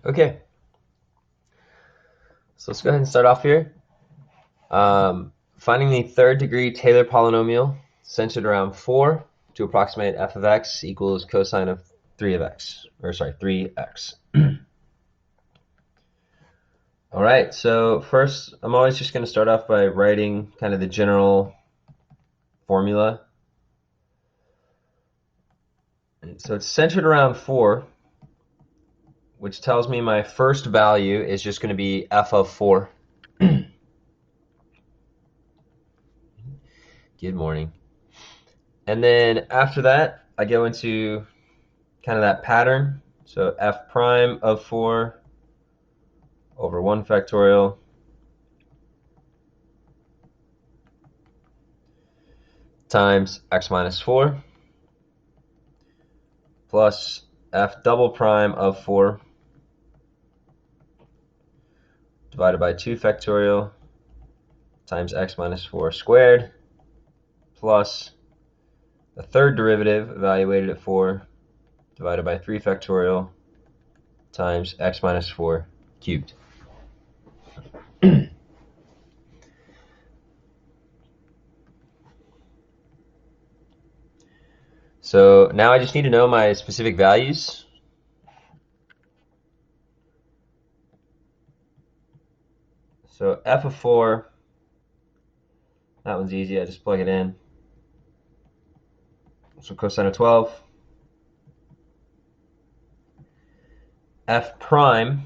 Okay, so let's go ahead and start off here. Finding the third degree Taylor polynomial centered around 4 to approximate f of x equals cosine of 3 of x, or sorry, 3x. All right, so first, I'm always just going to start off by writing kind of the general formula. So it's centered around 4, which tells me my first value is just going to be f of 4. Good morning. And then after that, I go into kind of that pattern. So f prime of 4 over 1 factorial times x minus 4 plus f double prime of 4 divided by 2 factorial times x minus 4 squared plus the third derivative evaluated at 4 divided by 3 factorial times x minus 4 cubed. So now I just need to know my specific values. So f of 4, that one's easy, I just plug it in. So cosine of 12. F prime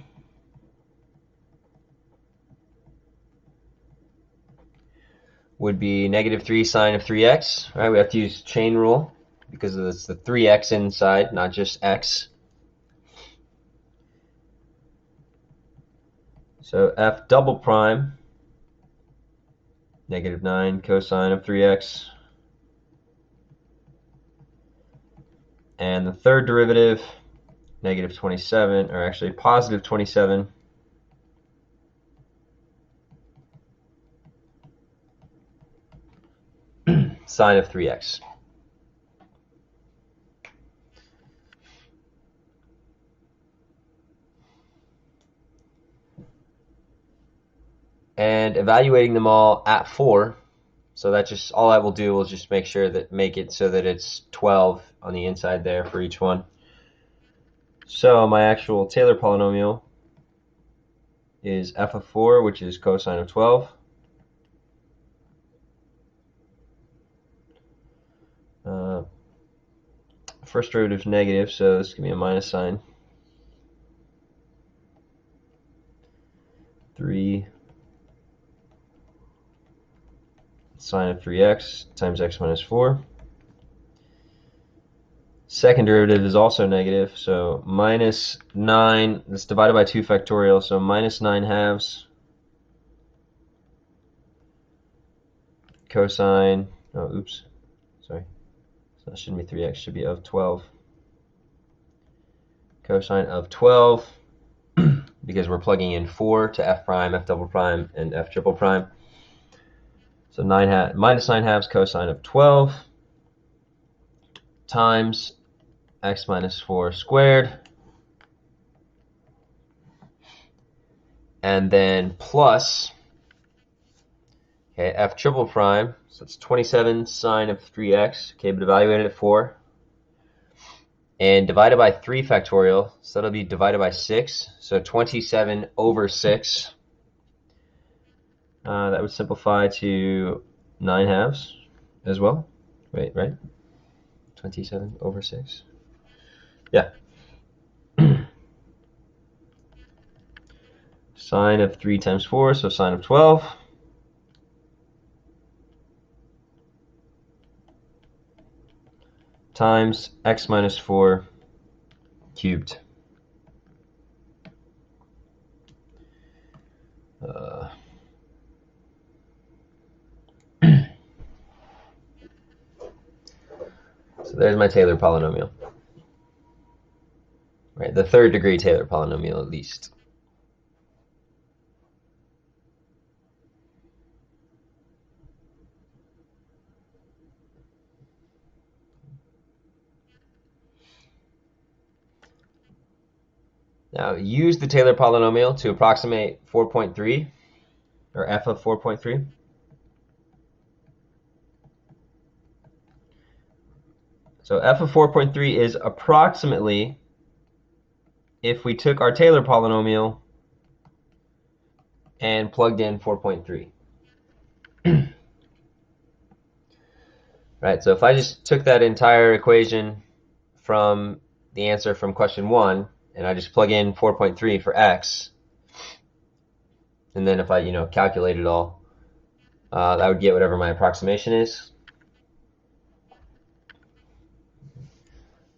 would be negative 3 sine of 3x. Right, we have to use chain rule because it's the 3x inside, not just x. So f double prime, negative 9 cosine of 3x. And the third derivative, negative 27, or actually positive 27 sine of 3x. And evaluating them all at 4, so that just all I will do will just make it so that it's 12 on the inside there for each one. So my actual Taylor polynomial is f of 4, which is cosine of 12. First derivative is negative, so this is going to be a minus sign. 3 sine of 3x times x minus 4. Second derivative is also negative, so minus 9, that's divided by 2 factorial, so minus 9 halves cosine, oh, oops, sorry, so that shouldn't be 3x, it should be of 12. Cosine of 12, because we're plugging in 4 to f prime, f double prime, and f triple prime. So minus 9 halves cosine of 12 times x minus 4 squared, and then plus, okay, f triple prime, so it's 27 sine of 3x, okay, but evaluated at 4, and divided by 3 factorial, so that'll be divided by 6, so 27 over 6. That would simplify to 9 halves as well. Wait, right? 27 over 6. Yeah. Sine of 3 times 4, so sine of 12. Times x minus 4 cubed. So there's my Taylor polynomial. Right, the third degree Taylor polynomial at least. Now use the Taylor polynomial to approximate 4.3, or f of 4.3. So f of 4.3 is approximately if we took our Taylor polynomial and plugged in 4.3. Right, so if I just took that entire equation from the answer from question 1, and I just plug in 4.3 for x, and then if I calculate it all, that would get whatever my approximation is.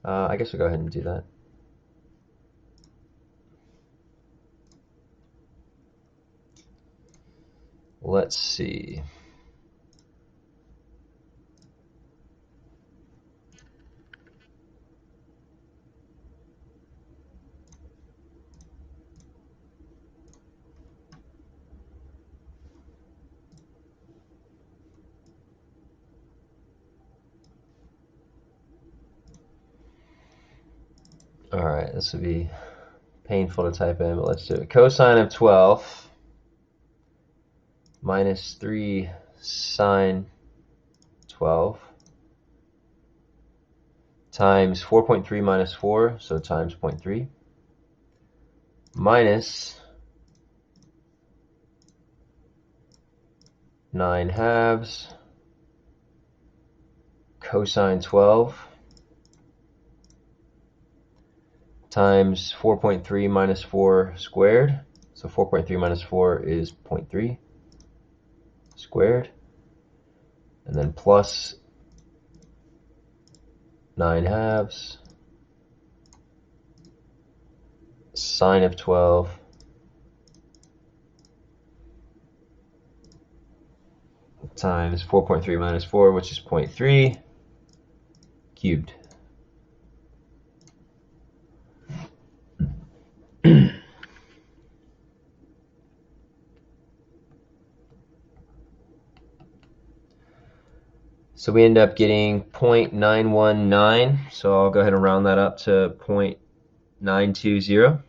I guess we'll go ahead and do that. Let's see. All right, this would be painful to type in, but let's do it. Cosine of 12 minus 3 sine 12 times 4.3 minus 4, so times 0.3, minus 9 halves cosine 12 times 4.3 minus 4 squared. So 4.3 minus 4 is 0.3 squared. And then plus 9 halves sine of 12 times 4.3 minus 4, which is 0.3 cubed. So we end up getting 0.919, so I'll go ahead and round that up to 0.920.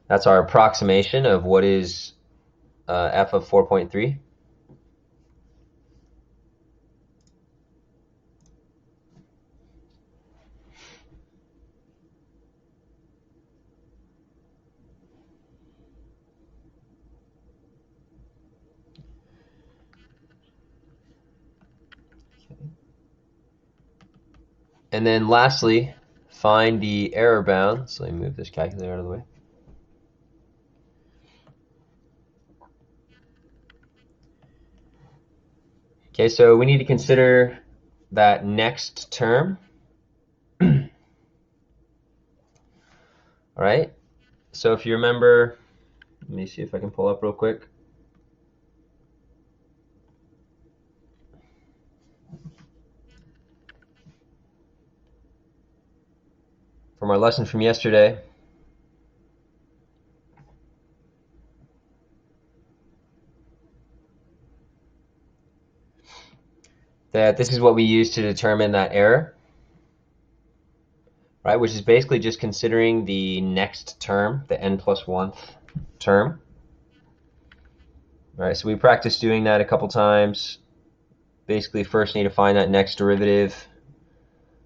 That's our approximation of what is f of 4.3. And then lastly, find the error bound. So let me move this calculator out of the way. Okay, so we need to consider that next term. All right, so if you remember, let me see if I can pull up real quick. From our lesson from yesterday, that this is what we use to determine that error, right? Which is basically just considering the next term, the n plus 1th term. All right, so we practiced doing that a couple times. Basically, first need to find that next derivative,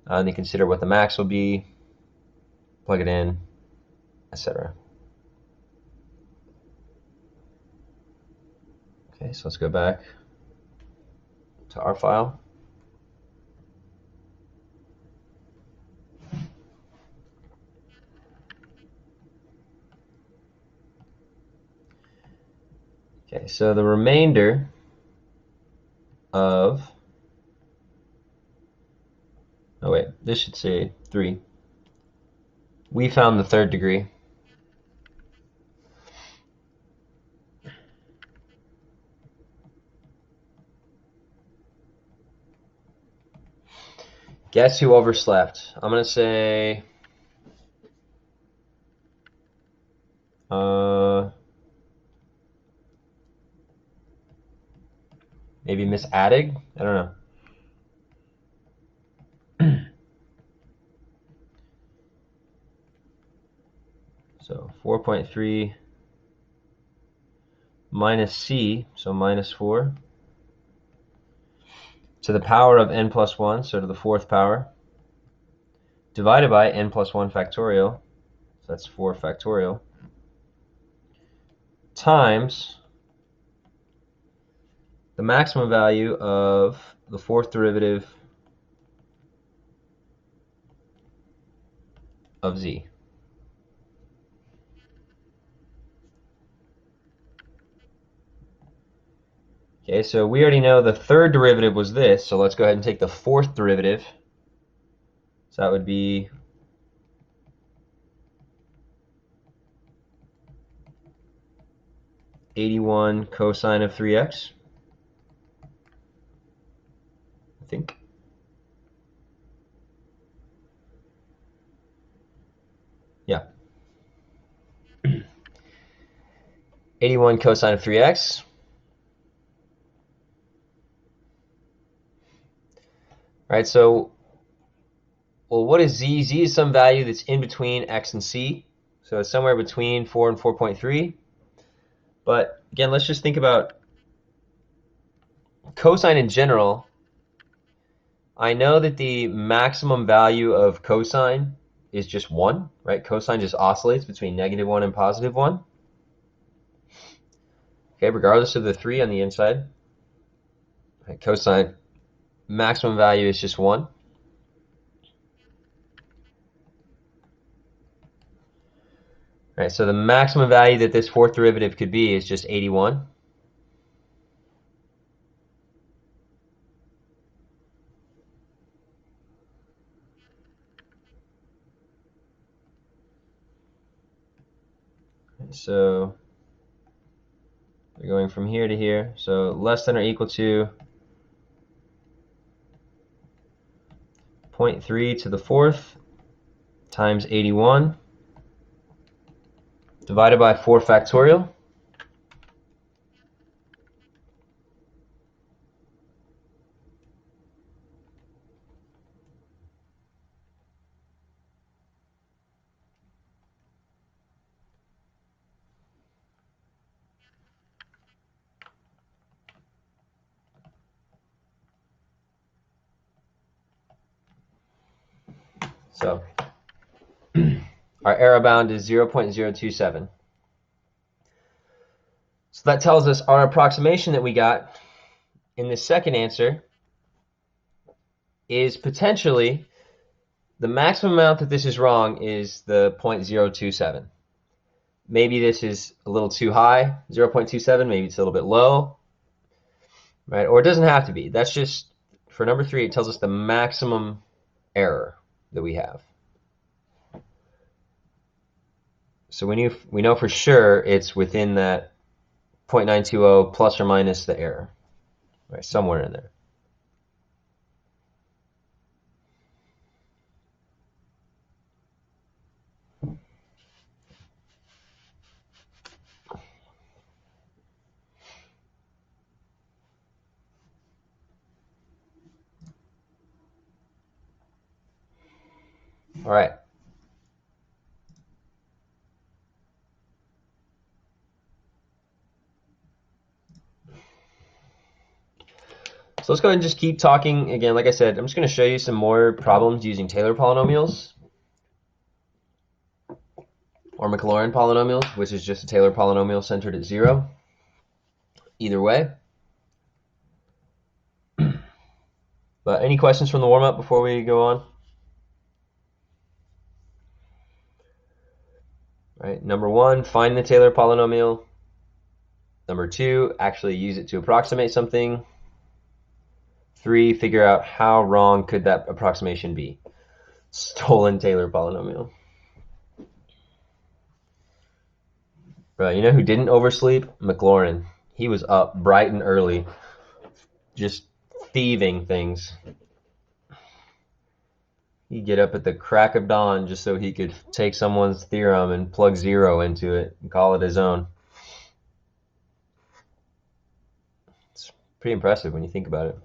and then consider what the max will be, plug it in, etc. Okay, so let's go back to our file. Okay, so the remainder of, oh wait, this should say 3. We found the third degree. Guess who overslept? I'm going to say maybe Miss Addig? I don't know. So 4.3 minus c, so minus 4, to the power of n plus 1, so to the fourth power, divided by n plus 1 factorial, so that's 4 factorial, times the maximum value of the fourth derivative of z. Okay, so we already know the third derivative was this, so let's go ahead and take the fourth derivative. So that would be (81 cosine of 3x), I think. Yeah. 81 cosine of 3x. Right, so, well, what is z? Z is some value that's in between x and c. So it's somewhere between 4 and 4.3. But again, let's just think about cosine in general. I know that the maximum value of cosine is just 1, right? Cosine just oscillates between -1 and +1. Okay, regardless of the 3 on the inside. Right, cosine maximum value is just 1. Right, so the maximum value that this fourth derivative could be is just 81. So we're going from here to here. So less than or equal to 0.3 to the fourth times 81 divided by 4 factorial. So our error bound is 0.027. So that tells us our approximation that we got in the second answer is potentially the maximum amount that this is wrong is the 0.027. Maybe this is a little too high, 0.27, maybe it's a little bit low, right? Or it doesn't have to be. That's just, for number 3, it tells us the maximum error that we have. So we know for sure it's within that 0.920 plus or minus the error, right? Somewhere in there. All right. So let's go ahead and just keep talking. Again, like I said, I'm just going to show you some more problems using Taylor polynomials or Maclaurin polynomials, which is just a Taylor polynomial centered at 0. Either way. But any questions from the warm-up before we go on? Right. Number 1, find the Taylor polynomial. Number 2, actually use it to approximate something. 3, figure out how wrong could that approximation be. Stolen Taylor polynomial. Right, you know who didn't oversleep? Maclaurin. He was up bright and early, just thieving things. He'd get up at the crack of dawn just so he could take someone's theorem and plug 0 into it and call it his own. It's pretty impressive when you think about it.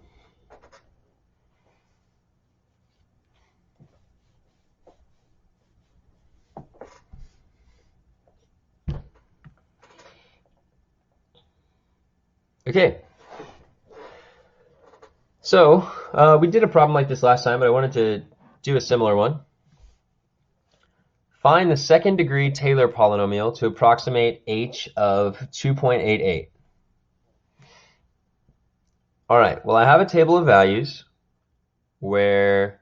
Okay, so we did a problem like this last time, but I wanted to do a similar one. Find the second degree Taylor polynomial to approximate h of 2.88. All right, well, I have a table of values where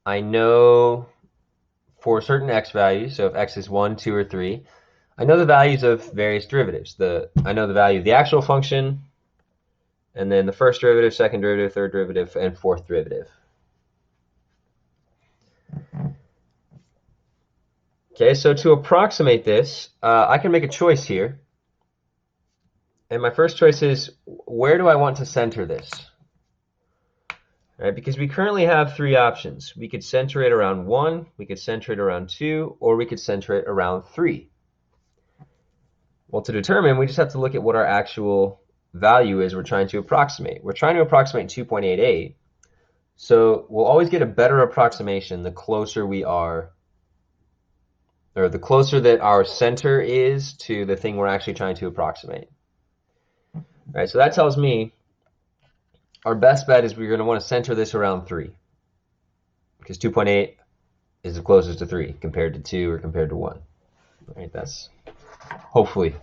I know for certain x values, so if x is 1, 2, or 3, I know the values of various derivatives. I know the value of the actual function, and then the first derivative, second derivative, third derivative, and fourth derivative. Okay, so to approximate this, I can make a choice here. And my first choice is, where do I want to center this? Right, because we currently have three options. We could center it around 1, we could center it around 2, or we could center it around 3. Well, to determine, we just have to look at what our actual value is we're trying to approximate. We're trying to approximate 2.88. So we'll always get a better approximation the closer we are, or the closer that our center is to the thing we're actually trying to approximate. All right, so that tells me our best bet is we're going to want to center this around 3, because 2.8 is the closest to 3 compared to 2 or compared to 1. All right, that's hopefully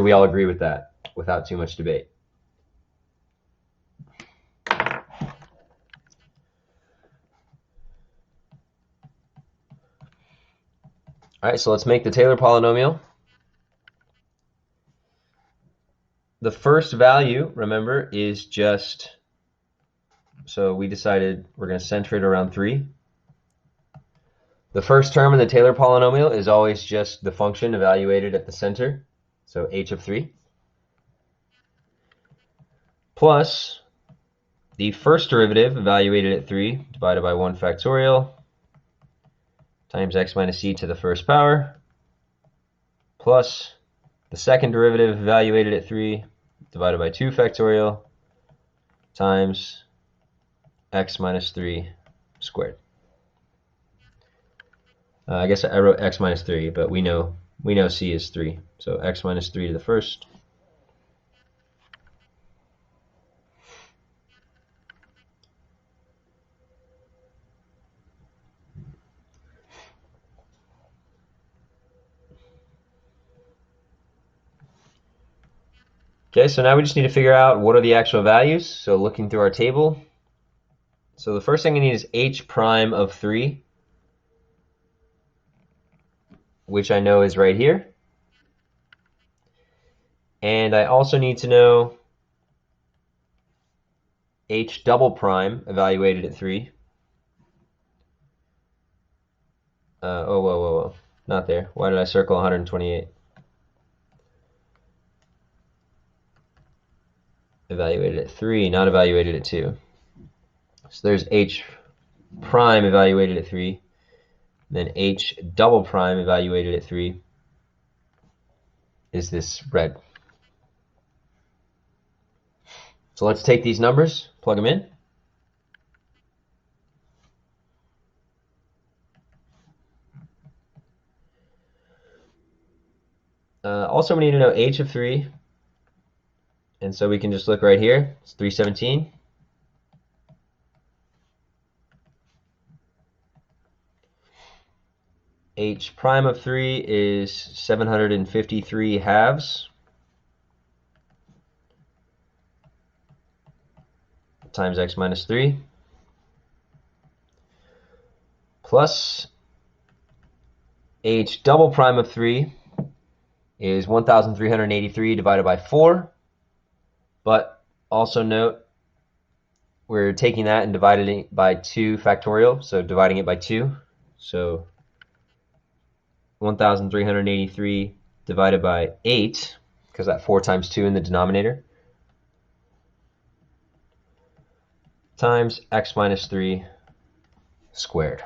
we all agree with that without too much debate. All right, so let's make the Taylor polynomial. The first value, remember, is just, so we decided we're going to center it around 3. The first term in the Taylor polynomial is always just the function evaluated at the center, so h of 3, plus the first derivative evaluated at 3 divided by 1 factorial times x minus e to the first power, plus the second derivative evaluated at 3 divided by 2 factorial times x minus 3 squared. I guess I wrote x minus 3, but we know c is 3. So x minus 3 to the first. Okay, so now we just need to figure out what are the actual values. So looking through our table. So the first thing I need is h prime of 3, which I know is right here. And I also need to know h double prime evaluated at 3. Whoa. Not there. Why did I circle 128? Evaluated at 3, not evaluated at 2. So there's h prime evaluated at 3. Then h double prime evaluated at 3 is this red. So let's take these numbers, plug them in. Also, we need to know h of 3. And so we can just look right here. It's 317. H prime of 3 is 753 halves times x minus 3 plus h double prime of 3 is 1,383 divided by 4. But also note we're taking that and dividing it by 2 factorial, so dividing it by 2. So 1,383 divided by 8, because that 4 times 2 in the denominator, times x minus 3 squared.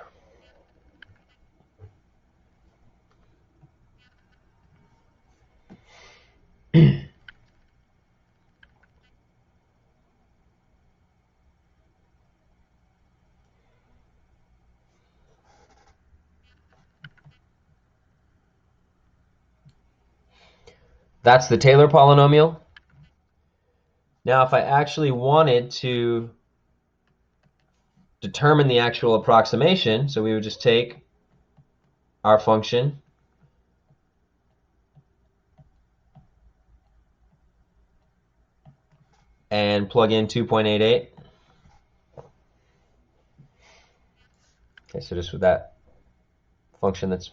That's the Taylor polynomial. Now, if I actually wanted to determine the actual approximation, so we would just take our function and plug in 2.88. Okay, so just with that function that's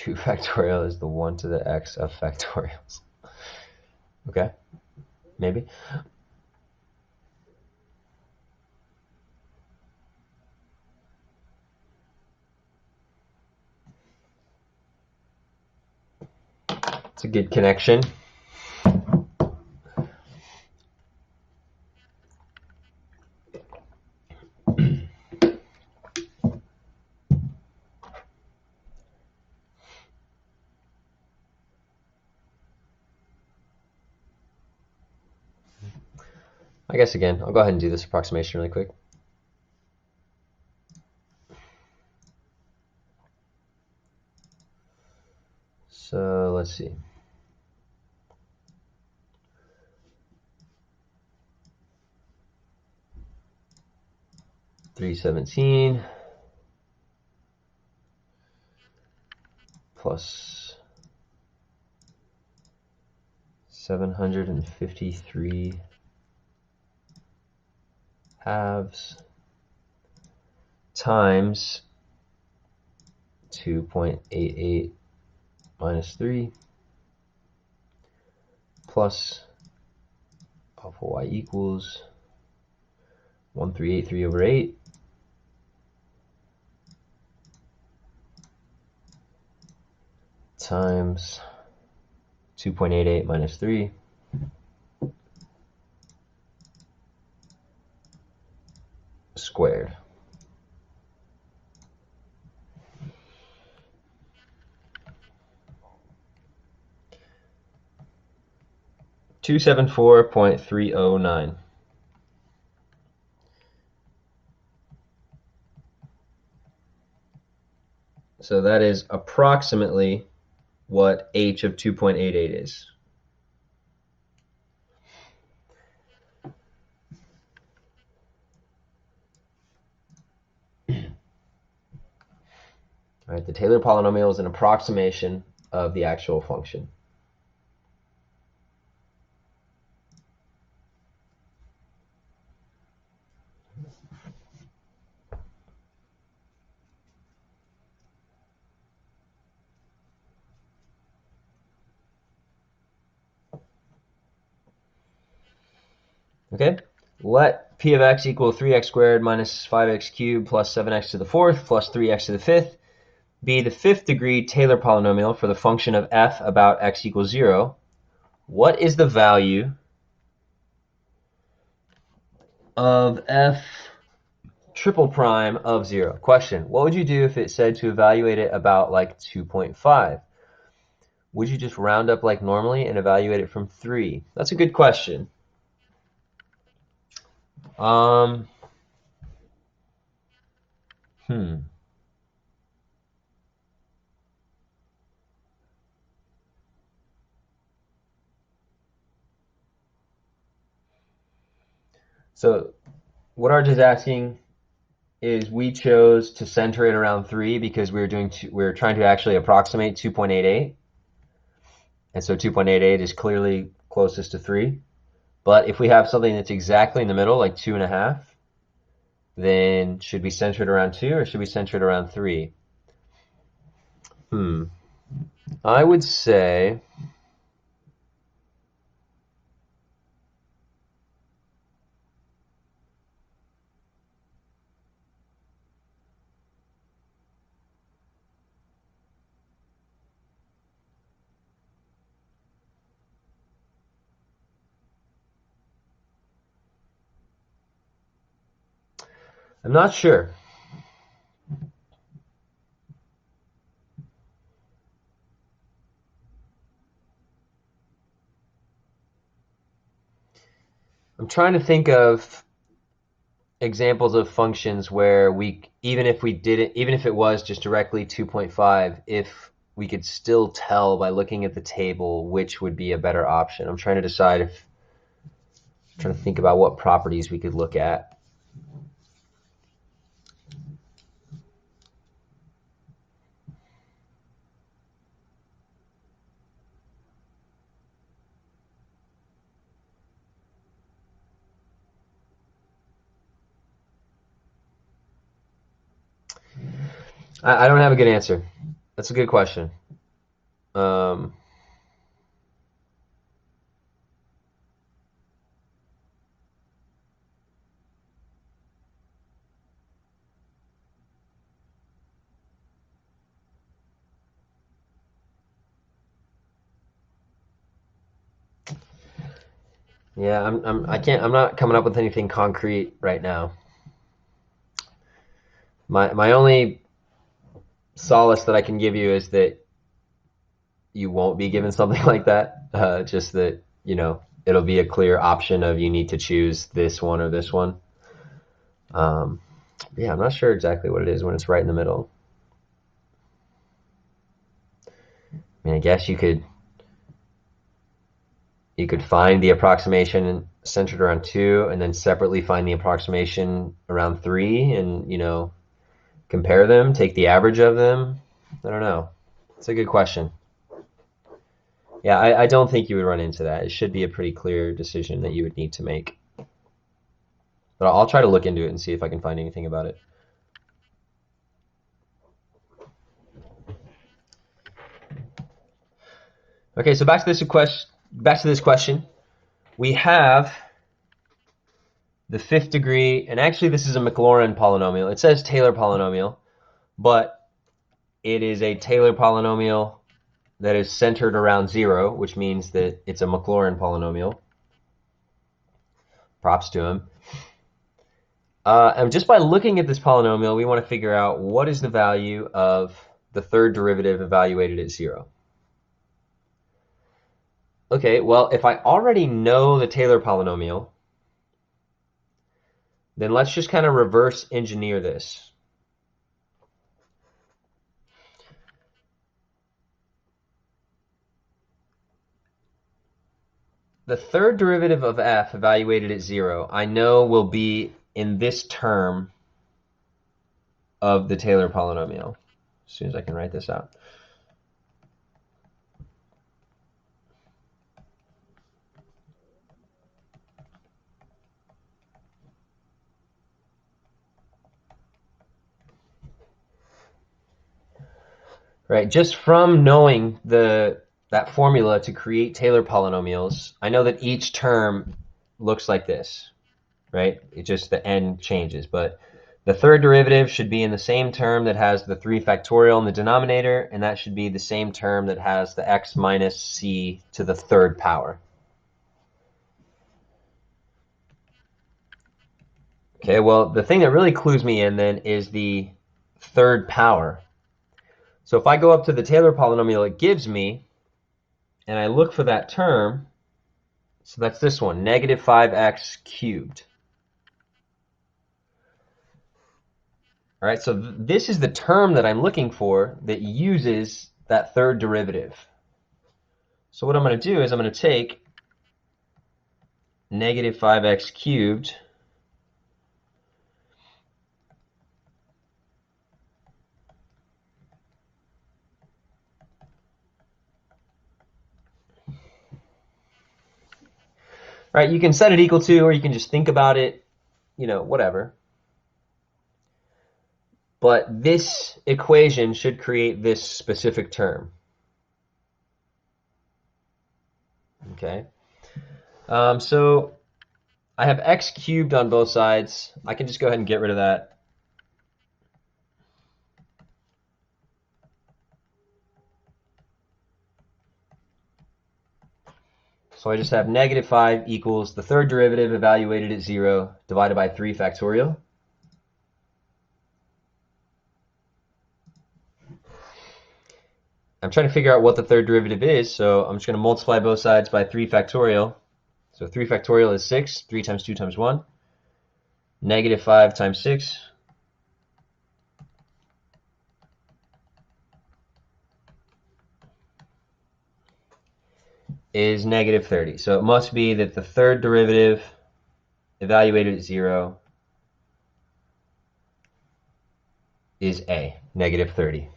two factorial is the 1 to the x of factorials. Okay, maybe. It's a good connection. I guess again, I'll go ahead and do this approximation really quick. So let's see. $317 plus 753 halves times 2.88 minus 3 plus alpha y equals 1383 over 8 times 2.88 minus 3 squared. $274.309. So that is approximately what h of 2.88 is. All right, the Taylor polynomial is an approximation of the actual function. Okay, let p of x equal 3x squared minus 5x cubed plus 7x to the fourth plus 3x to the fifth be the fifth degree Taylor polynomial for the function of f about x equals 0. What is the value of f triple prime of 0? Question, what would you do if it said to evaluate it about like 2.5? Would you just round up like normally and evaluate it from 3? That's a good question. Hmm. So what Arj is asking is we chose to center it around 3 because we were trying to actually approximate 2.88. And so 2.88 is clearly closest to 3. But if we have something that's exactly in the middle, like 2.5, then should we center it around 2 or should we center it around 3? I would say I'm not sure. I'm trying to think of examples of functions where even if it was just directly 2.5, if we could still tell by looking at the table which would be a better option. I'm trying to think about what properties we could look at. I don't have a good answer. That's a good question. Um, yeah, I'm not coming up with anything concrete right now. My only solace that I can give you is that you won't be given something like that. Just that, it'll be a clear option of you need to choose this one or this one. Yeah, I'm not sure exactly what it is when it's right in the middle. I mean, I guess you could find the approximation centered around 2 and then separately find the approximation around 3 and, compare them, take the average of them. I don't know. It's a good question. Yeah, I don't think you would run into that. It should be a pretty clear decision that you would need to make. But I'll try to look into it and see if I can find anything about it. Okay, so back to this question. We have the fifth degree, and actually this is a Maclaurin polynomial. It says Taylor polynomial, but it is a Taylor polynomial that is centered around 0, which means that it's a Maclaurin polynomial. Props to him. And just by looking at this polynomial, we want to figure out what is the value of the third derivative evaluated at 0. Okay, well, if I already know the Taylor polynomial, then let's just kind of reverse engineer this. The third derivative of f evaluated at 0, I know will be in this term of the Taylor polynomial. As soon as I can write this out. Right, just from knowing that formula to create Taylor polynomials, I know that each term looks like this, right? It just, the n changes, but the third derivative should be in the same term that has the 3 factorial in the denominator, and that should be the same term that has the x minus c to the third power. Okay, well, the thing that really clues me in then is the third power. So if I go up to the Taylor polynomial it gives me, and I look for that term, so that's this one, negative 5x cubed. All right, so this is the term that I'm looking for that uses that third derivative. So what I'm going to do is I'm going to take negative 5x cubed right, you can set it equal to, or you can just think about it, whatever. But this equation should create this specific term. Okay. So I have x cubed on both sides. I can just go ahead and get rid of that. So I just have negative 5 equals the third derivative evaluated at 0 divided by 3 factorial. I'm trying to figure out what the third derivative is, so I'm just going to multiply both sides by 3 factorial. So 3 factorial is 6, 3 times 2 times 1. Negative 5 times 6 is negative 30. So it must be that the third derivative evaluated at 0 is a, negative 30.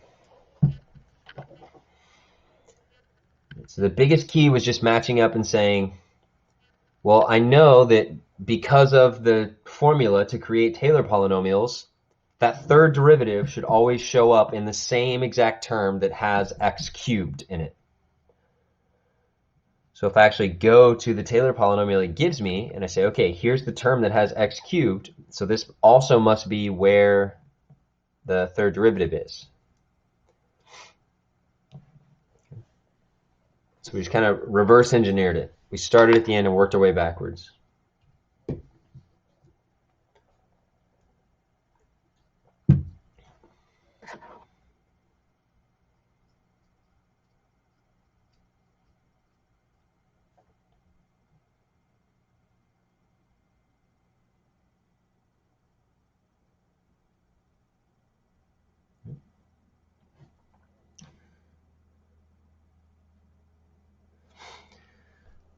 So the biggest key was just matching up and saying, well, I know that because of the formula to create Taylor polynomials, that third derivative should always show up in the same exact term that has x cubed in it. So if I actually go to the Taylor polynomial it gives me, and I say, okay, here's the term that has x cubed, so this also must be where the third derivative is. So we just kind of reverse engineered it. We started at the end and worked our way backwards.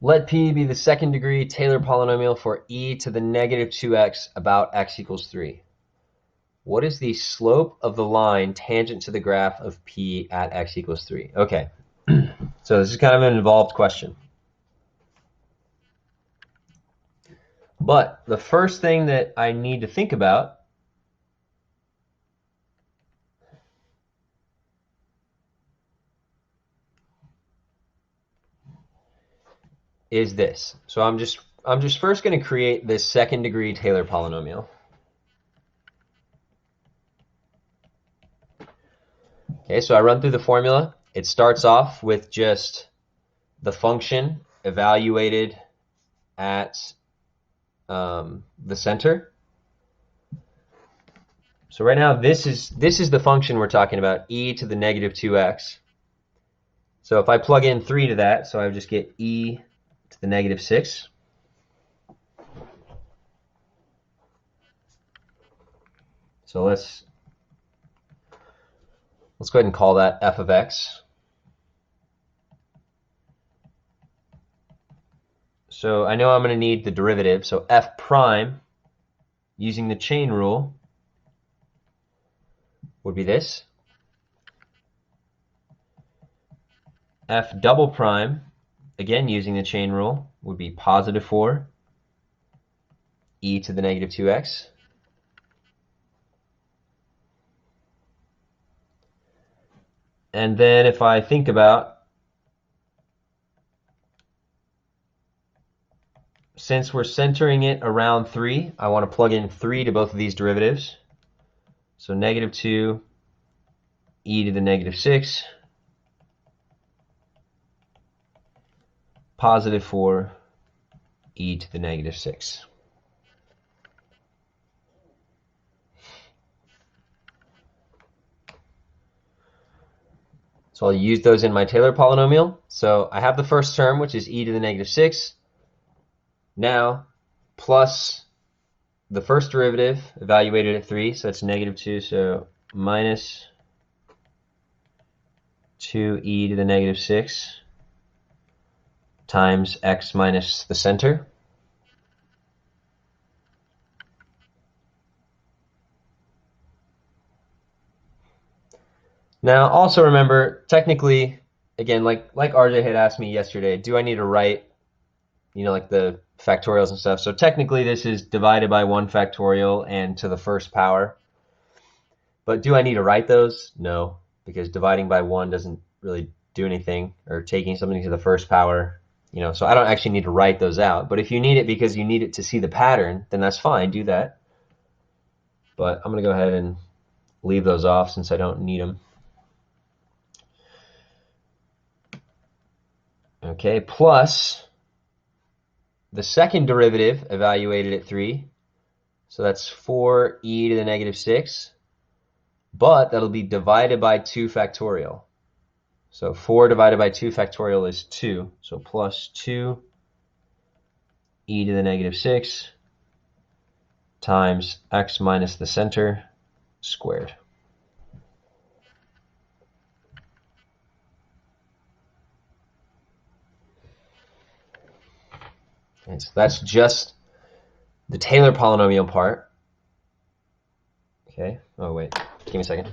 Let P be the second degree Taylor polynomial for e to the negative 2x about x equals 3. What is the slope of the line tangent to the graph of P at x equals 3? Okay, so this is kind of an involved question. But the first thing that I need to think about is this. So I'm just first going to create this second degree Taylor polynomial. Okay, so I run through the formula. It starts off with just the function evaluated at the center. So right now this is the function we're talking about, e to the negative 2x. So if I plug in 3 to that, so I would just get e to the negative 6. So let's go ahead and call that f of x. So I know I'm going to need the derivative. So f prime, using the chain rule, would be this. F double prime, again using the chain rule, would be positive 4 e to the negative 2x. And then if I think about, since we're centering it around 3, I want to plug in 3 to both of these derivatives. So negative 2 e to the negative 6, positive 4 e to the negative 6. So I'll use those in my Taylor polynomial. So I have the first term, which is e to the negative 6. Now, plus the first derivative evaluated at 3, so that's negative 2, so minus 2e to the negative 6 times x minus the center. Now, also remember, technically, again, like RJ had asked me yesterday, do I need to write, like the factorials and stuff? So technically, this is divided by 1 factorial and to the first power. But do I need to write those? No, because dividing by 1 doesn't really do anything, or taking something to the first power, so I don't actually need to write those out. But if you need it because you need it to see the pattern, then that's fine, do that. But I'm going to go ahead and leave those off since I don't need them. Okay, plus the second derivative evaluated at 3, so that's 4e to the negative 6, but that'll be divided by 2 factorial. So 4 divided by 2 factorial is 2, so plus 2 e to the negative 6 times x minus the center squared. Okay, so that's just the Taylor polynomial part. Okay, oh wait, give me a second.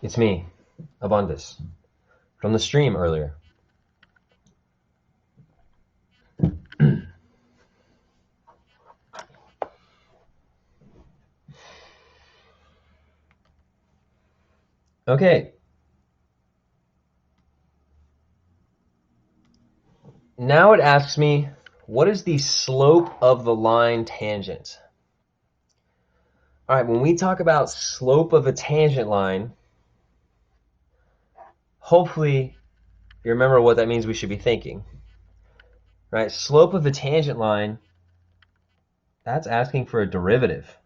It's me, Abundus, from the stream earlier. Okay. Now it asks me, what is the slope of the line tangent? All right, when we talk about slope of a tangent line, hopefully you remember what that means we should be thinking. Right? Slope of the tangent line, that's asking for a derivative.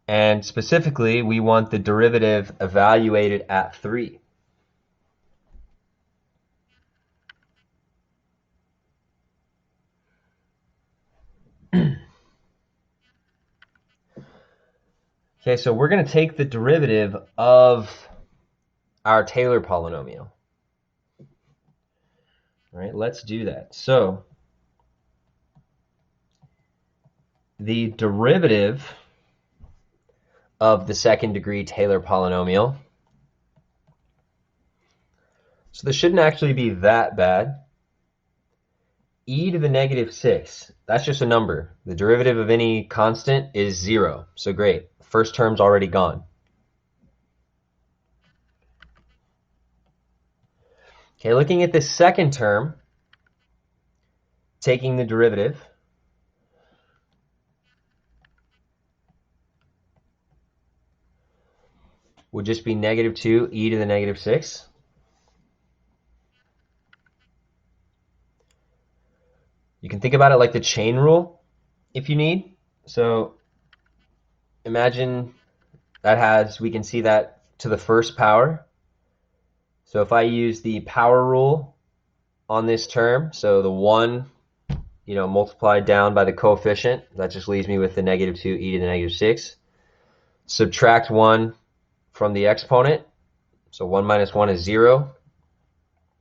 And specifically, we want the derivative evaluated at 3. Okay, so we're going to take the derivative of our Taylor polynomial. All right, let's do that. So the derivative of the second degree Taylor polynomial, so this shouldn't actually be that bad. E to the negative 6, that's just a number. The derivative of any constant is 0. So great, first term's already gone. Okay, looking at the second term, taking the derivative, would just be negative 2 e to the negative 6. You can think about it like the chain rule if you need. So imagine we can see that to the first power. So if I use the power rule on this term, so the 1, multiplied down by the coefficient, that just leaves me with the negative 2 e to the negative 6. Subtract 1 from the exponent, so 1 minus 1 is 0.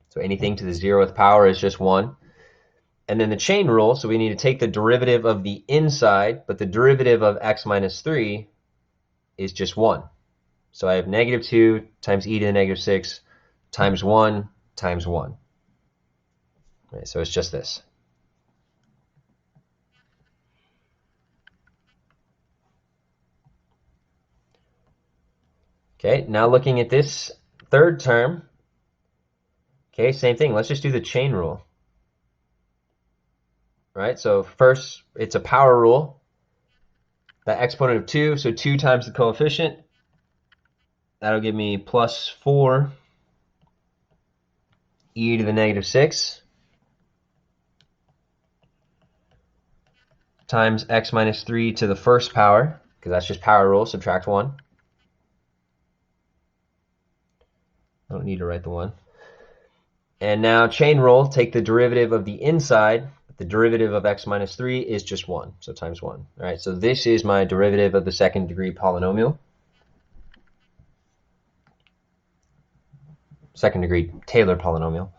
So anything to the 0th power is just 1. And then the chain rule, so we need to take the derivative of the inside, but the derivative of x minus 3 is just 1. So I have negative 2 times e to the negative 6 times 1 times 1. Right, so it's just this. Okay, now looking at this third term, okay, same thing. Let's just do the chain rule. Right, so first it's a power rule. That exponent of 2, so 2 times the coefficient. That'll give me plus 4 e to the negative 6 times x minus 3 to the first power, because that's just power rule, subtract 1. I don't need to write the 1. And now chain rule, take the derivative of the inside. The derivative of x minus 3 is just 1, so times 1. All right, so this is my derivative of the second degree polynomial. Second degree Taylor polynomial.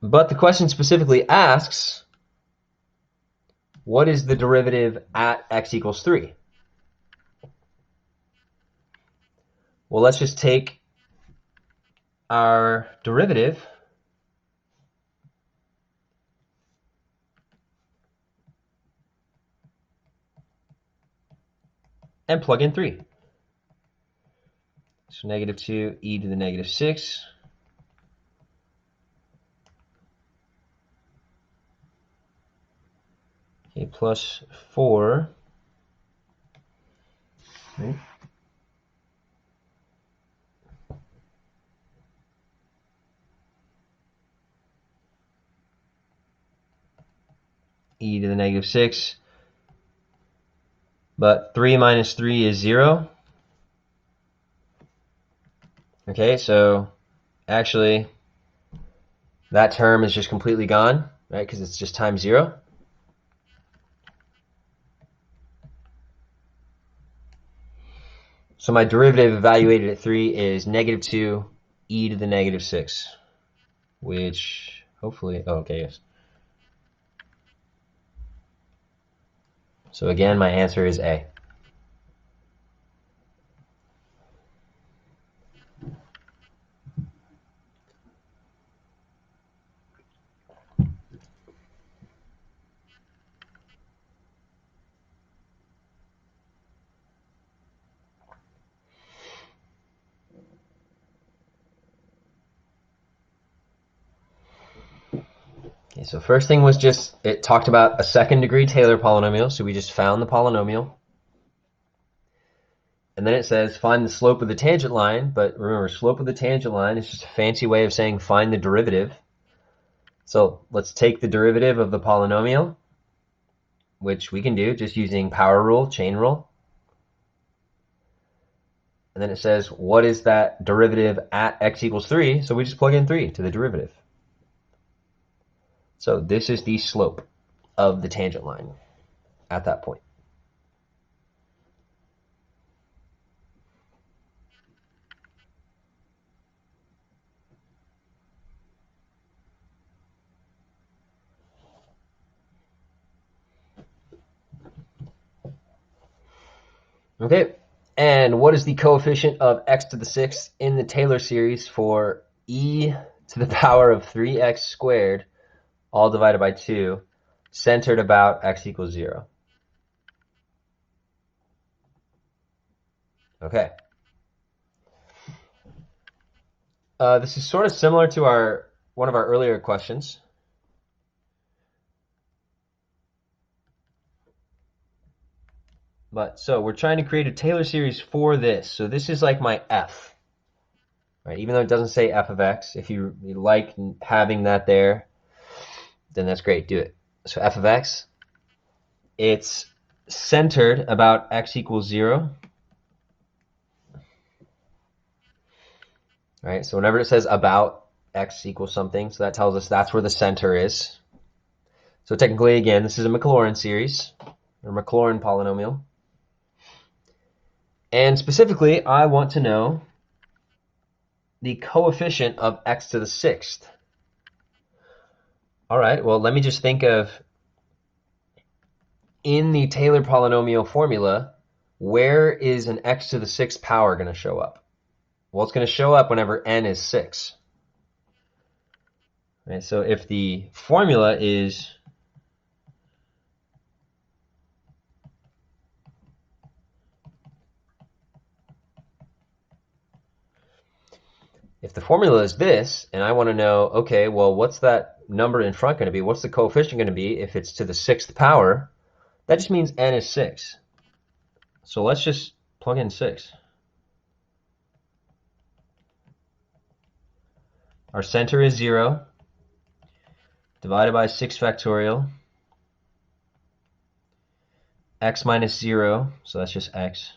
But the question specifically asks, what is the derivative at x equals 3? Well, let's just take our derivative and plug in 3. So negative 2 e to the negative 6. Okay, plus 4. Right. E to the negative 6. But 3 minus 3 is 0. Okay, so actually that term is just completely gone, right? Because it's just times 0. So my derivative evaluated at 3 is negative 2 e to the negative 6, which hopefully, oh, okay, yes. So again, my answer is A. Okay, so first thing was just, it talked about a second degree Taylor polynomial, so we just found the polynomial. And then it says find the slope of the tangent line, but remember, slope of the tangent line is just a fancy way of saying find the derivative. So let's take the derivative of the polynomial, which we can do just using power rule, chain rule. And then it says, what is that derivative at x equals 3? So we just plug in 3 to the derivative. So this is the slope of the tangent line at that point. Okay, and what is the coefficient of x to the 6th in the Taylor series for e to the power of 3x squared, all divided by 2, centered about x equals 0? Okay. This is sort of similar to one of our earlier questions. But so we're trying to create a Taylor series for this. So this is like my f, right? Even though it doesn't say f of x, if you like having that there, then that's great. Do it. So f of x, it's centered about x equals 0. Right? So whenever it says about x equals something, so that tells us that's where the center is. So technically, again, this is a Maclaurin series, or Maclaurin polynomial. And specifically, I want to know the coefficient of x to the 6th. All right, well, let me just think of, in the Taylor polynomial formula, where is an x to the 6th power going to show up? Well, it's going to show up whenever n is 6. Right, so if the formula is this, and I want to know, okay, well, what's that number in front going to be? What's the coefficient going to be if it's to the 6th power? That just means n is 6. So let's just plug in 6. Our center is 0, divided by 6 factorial, x minus 0, so that's just x.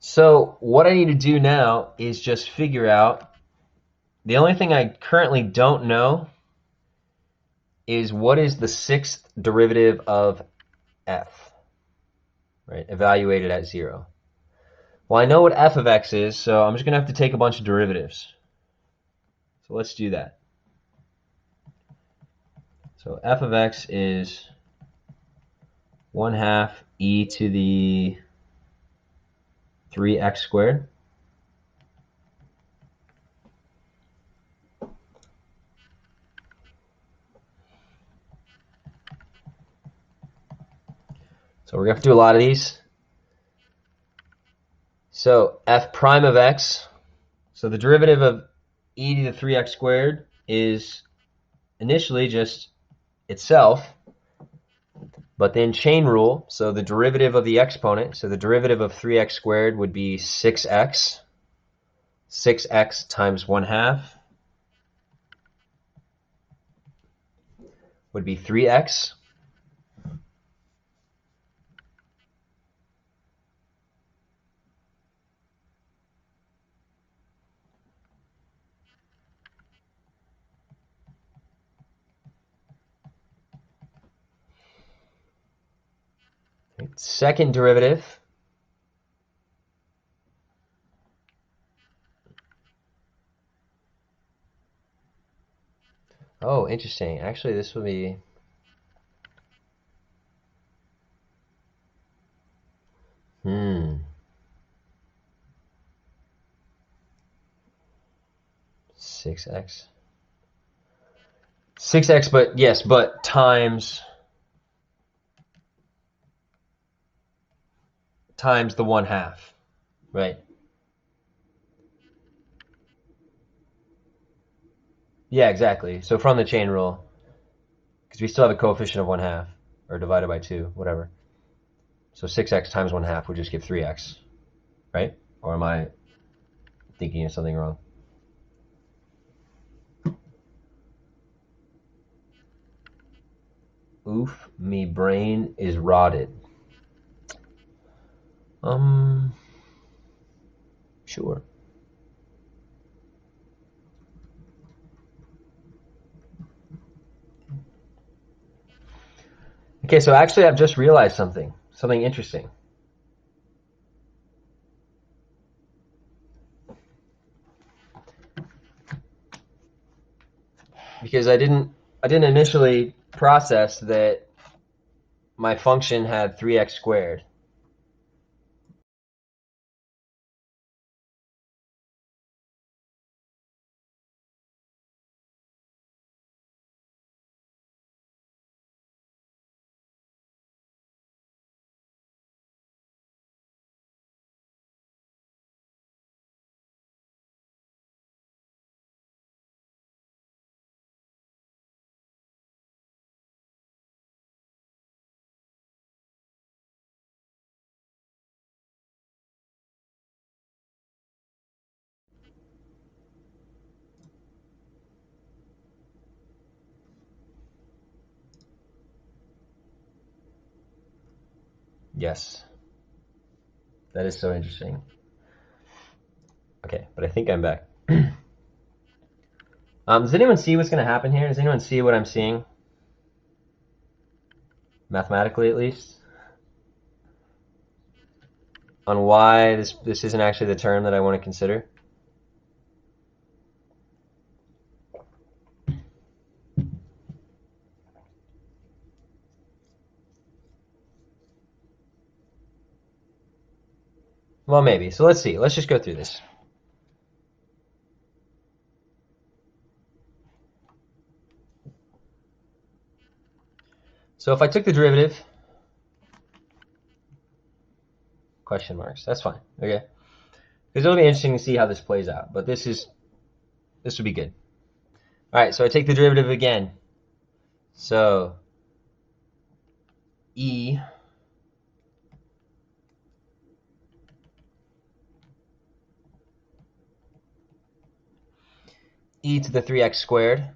So what I need to do now is just figure out, the only thing I currently don't know is what is the 6th derivative of f, right, evaluated at 0. Well, I know what f of x is, so I'm just going to have to take a bunch of derivatives. So let's do that. So f of x is 1/2 e to the 3x squared. So we're going to have to do a lot of these. So f prime of x, so the derivative of e to the 3x squared is initially just itself, but then chain rule, so the derivative of the exponent, so the derivative of 3x squared would be 6x. 6x times 1/2 would be 3x. Second derivative, oh, interesting. Actually, this would be 6x. 6x, but yes, but times the 1/2, right? Yeah, exactly. So from the chain rule, because we still have a coefficient of 1/2, or divided by 2, whatever. So 6x times 1/2 would just give 3x, right? Or am I thinking of something wrong? Oof, me brain is rotted. Sure. Okay, so actually I've just realized something interesting. Because I didn't initially process that my function had 3x squared. Yes. That is so interesting. Okay, but I think I'm back. Does anyone see what's going to happen here? Does anyone see what I'm seeing? Mathematically, at least? On why this isn't actually the term that I want to consider? Well, maybe. So let's see. Let's just go through this. So if I took the derivative, question marks, that's fine, okay? Because it'll be interesting to see how this plays out, but this would be good. All right, so I take the derivative again. So e to the 3x squared,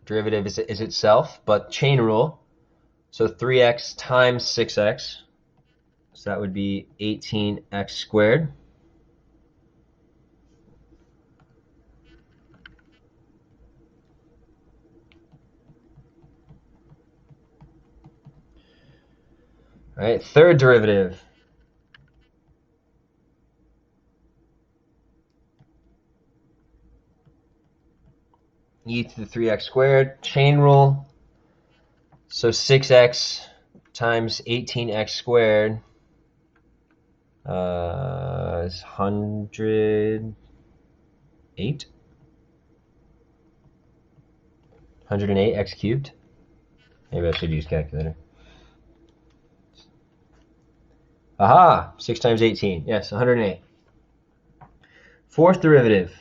derivative is itself, but chain rule, so 3x times 6x, so that would be 18x squared. All right, third derivative. E to the 3x squared, chain rule, so 6x times 18x squared is 108. 108 x cubed. Maybe I should use calculator. Aha! 6 times 18. Yes, 108. Fourth derivative.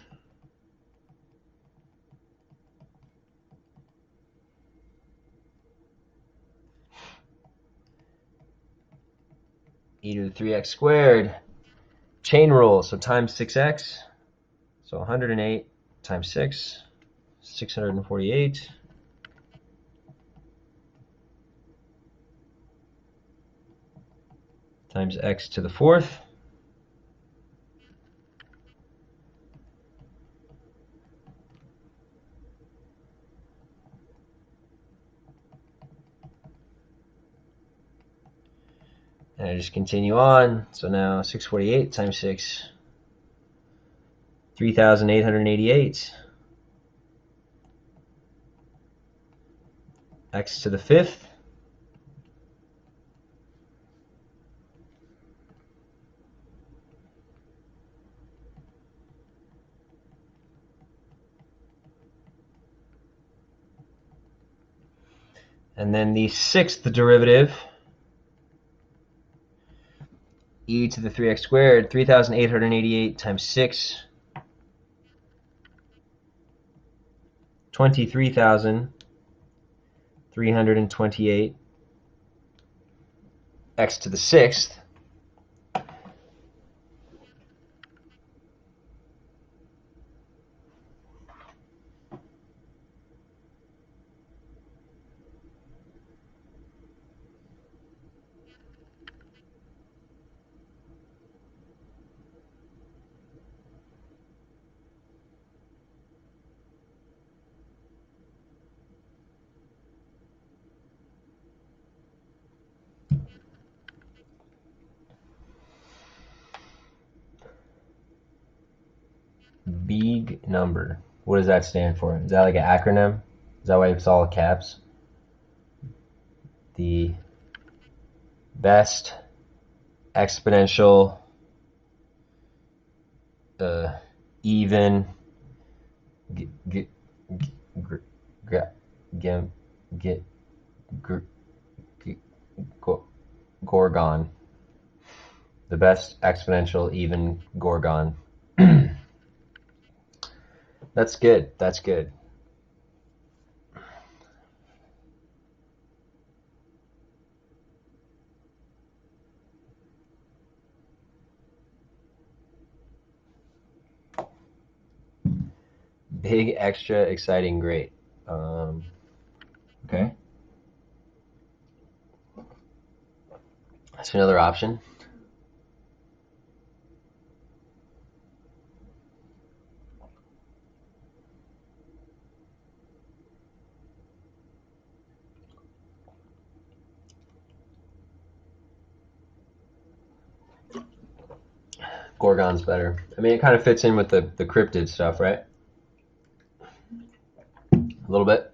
E to the 3x squared. Chain rule, so times 6x. So 108 times 6, 648. Times x to the fourth. And I just continue on. So now 648 times 6, 3,888. X to the fifth. And then the sixth derivative, e to the 3x squared, 3,888 times 6, 23,328, x to the sixth. Big number. What does that stand for? Is that like an acronym? Is that why it's all caps? The best exponential even Gorgon. The best exponential even Gorgon. That's good. That's good. Big, extra, exciting, great. Okay. That's another option. Gorgon's better. I mean, it kind of fits in with the cryptid stuff, right? A little bit.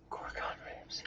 Gorgon Ramsay.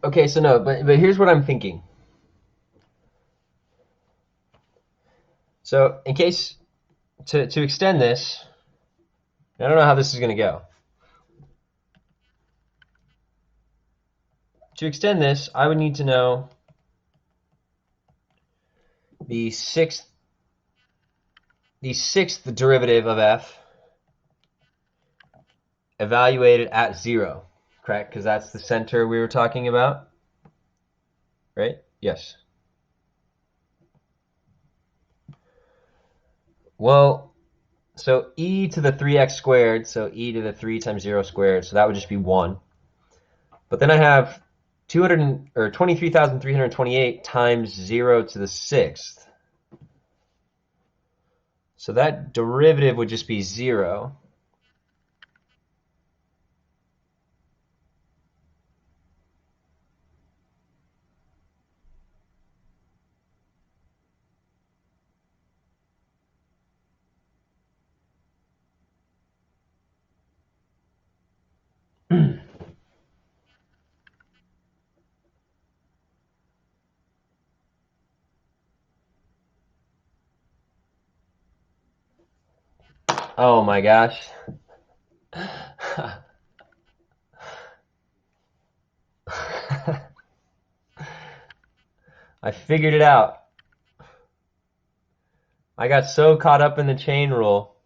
Okay, so no, but here's what I'm thinking. So in case to extend this, I don't know how this is going to go. To extend this, I would need to know the sixth derivative of f evaluated at 0, correct? Because that's the center we were talking about, right? Yes. Well, so e to the 3x squared, so e to the 3 times 0 squared, so that would just be 1. But then I have 23,328 times 0 to the 6th. So that derivative would just be 0. Oh my gosh. I figured it out. I got so caught up in the chain rule.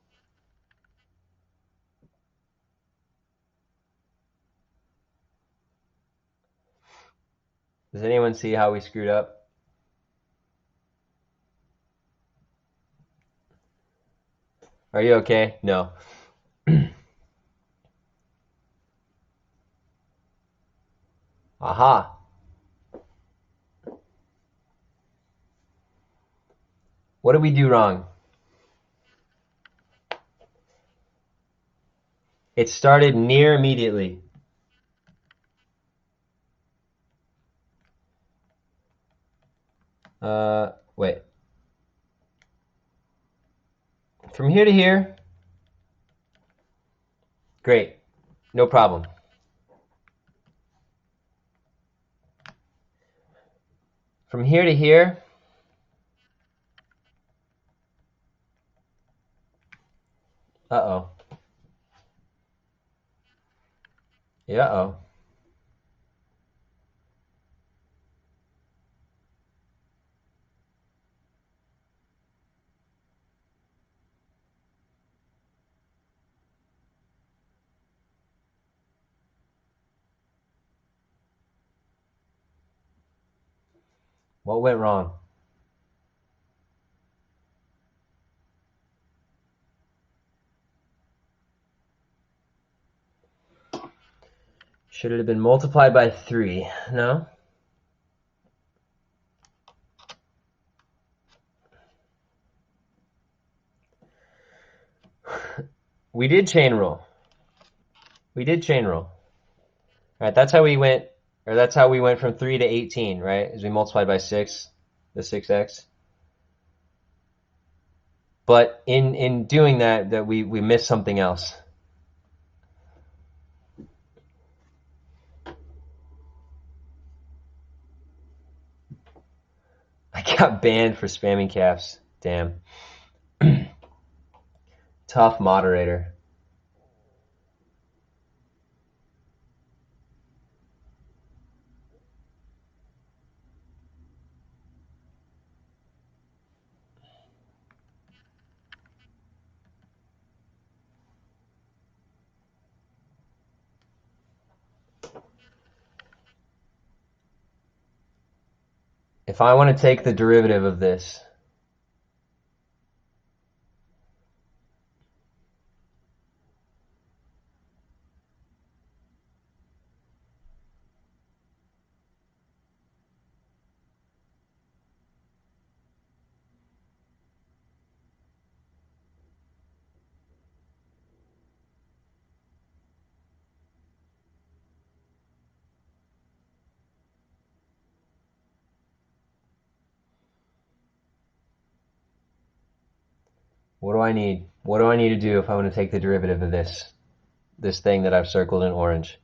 Does anyone see how we screwed up? Are you okay? No. Aha. What did we do wrong? It started near immediately. Wait. From here to here? Great. No problem. From here to here? Uh-oh. Yeah, uh-oh. What went wrong? Should it have been multiplied by 3? No? We did chain rule. We did chain rule. All right, that's how we went, or that's how we went from 3 to 18, right? As we multiplied by 6, the 6x. But in doing that we missed something else. I got banned for spamming caps. Damn. Tough moderator. If I want to take the derivative of this, what do I need? What do I need to do if I want to take the derivative of this thing that I've circled in orange?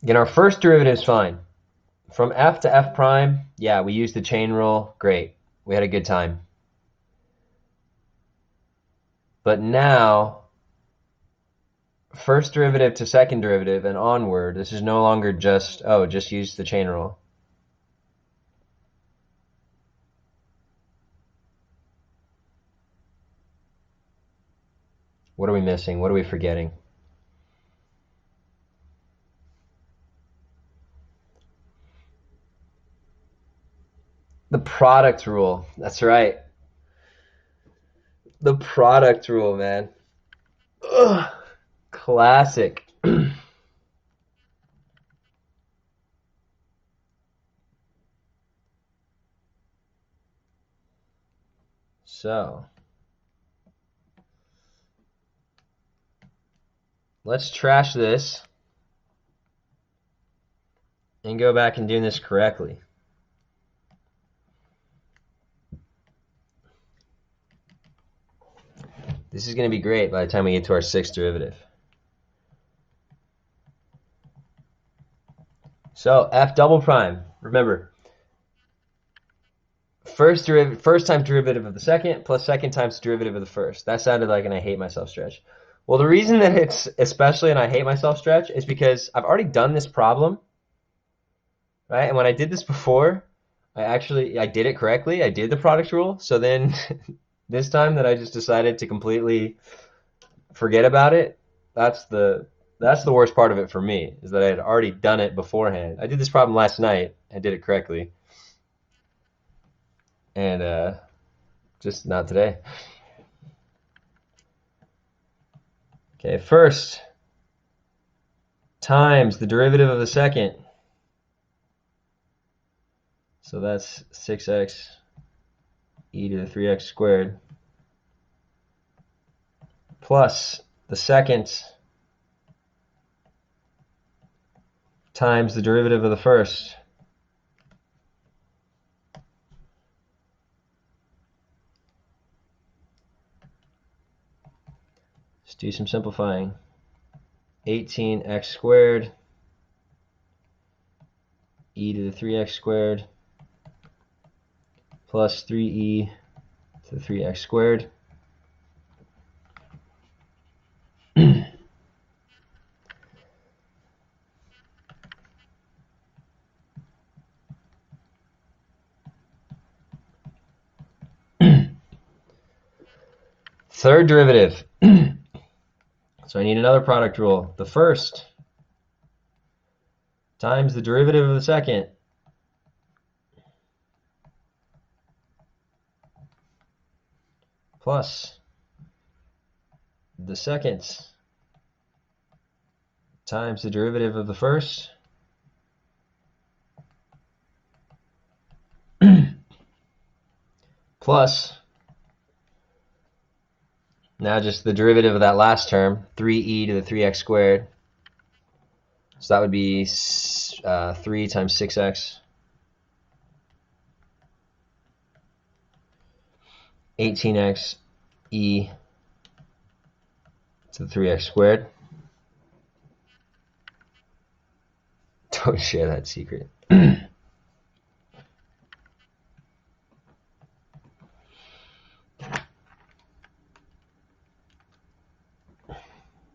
Again, our first derivative is fine. From f to f prime, yeah, we used the chain rule. Great. We had a good time. But now, first derivative to second derivative and onward, this is no longer just, oh, just use the chain rule. What are we missing? What are we forgetting? The product rule. That's right. The product rule, man. Ugh. Classic. So, let's trash this and go back and do this correctly. This is going to be great by the time we get to our sixth derivative. So f double prime, remember, first times derivative of the second plus second times derivative of the first. That sounded like an I hate myself stretch. Well, the reason that it's especially an I hate myself stretch is because I've already done this problem, right? And when I did this before, I did it correctly. I did the product rule. So then this time that I just decided to completely forget about it, that's the worst part of it for me, is that I had already done it beforehand. I did this problem last night. I did it correctly. And just not today. Okay, first times the derivative of the second. So that's 6x e to the 3x squared plus the second times the derivative of the first. Let's do some simplifying. 18x squared e to the 3x squared plus 3e to the 3x squared. Third derivative. So I need another product rule. The first times the derivative of the second plus the second times the derivative of the first plus now just the derivative of that last term, 3e to the 3x squared. So that would be 3 times 6x. 18x e to the 3x squared. Don't share that secret.